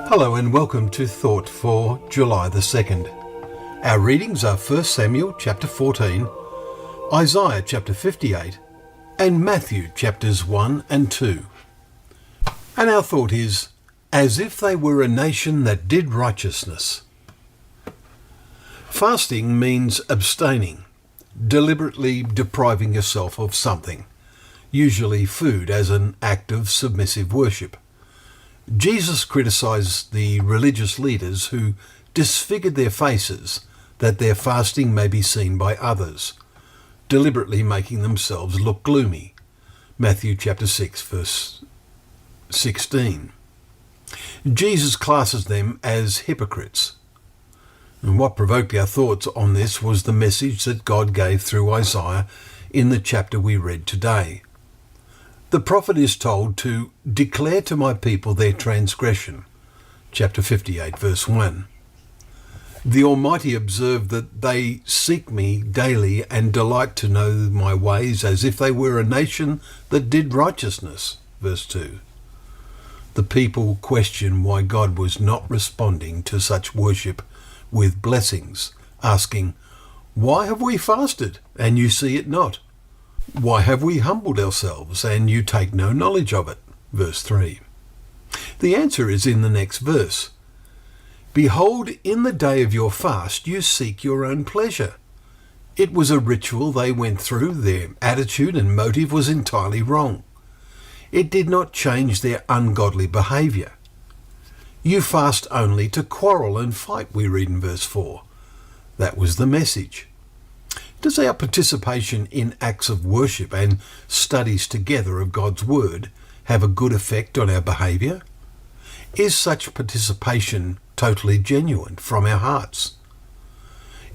Hello and welcome to Thought for July the 2nd. Our readings are 1 Samuel chapter 14, Isaiah chapter 58 and Matthew chapters 1 and 2. And our thought is, as if they were a nation that did righteousness. Fasting means abstaining, deliberately depriving yourself of something, usually food, as an act of submissive worship. Jesus criticised the religious leaders who disfigured their faces that their fasting may be seen by others, deliberately making themselves look gloomy. Matthew chapter 6 verse 16. Jesus classes them as hypocrites. And what provoked our thoughts on this was the message that God gave through Isaiah in the chapter we read today. The prophet is told to declare to my people their transgression, chapter 58, verse 1. The Almighty observed that they seek me daily and delight to know my ways as if they were a nation that did righteousness, verse 2. The people question why God was not responding to such worship with blessings, asking, "Why have we fasted, and you see it not? Why have we humbled ourselves, and you take no knowledge of it?" Verse 3. The answer is in the next verse. Behold, in the day of your fast you seek your own pleasure. It was a ritual they went through. Their attitude and motive was entirely wrong. It did not change their ungodly behaviour. You fast only to quarrel and fight, we read in verse 4. That was the message. Does our participation in acts of worship and studies together of God's Word have a good effect on our behaviour? Is such participation totally genuine from our hearts?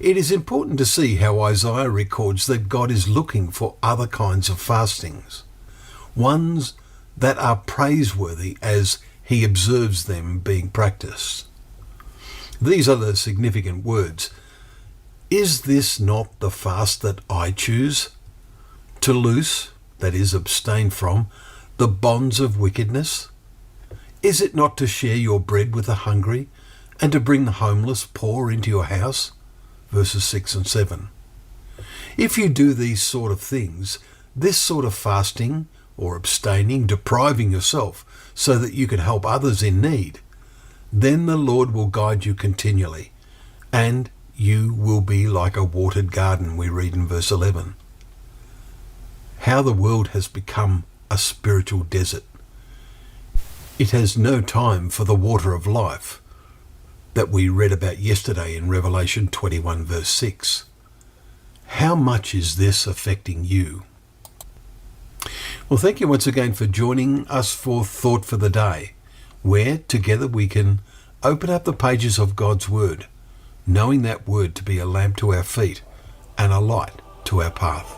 It is important to see how Isaiah records that God is looking for other kinds of fastings, ones that are praiseworthy as he observes them being practiced. These are the significant words. Is this not the fast that I choose? To loose, that is, abstain from, the bonds of wickedness? Is it not to share your bread with the hungry, and to bring the homeless poor into your house? Verses 6 and 7. If you do these sort of things, this sort of fasting or abstaining, depriving yourself so that you can help others in need, then the Lord will guide you continually, and you will be like a watered garden, we read in verse 11. How the world has become a spiritual desert. It has no time for the water of life that we read about yesterday in Revelation 21 verse 6. How much is this affecting you? Well, thank you once again for joining us for Thought for the Day, where together we can open up the pages of God's Word, knowing that Word to be a lamp to our feet and a light to our path.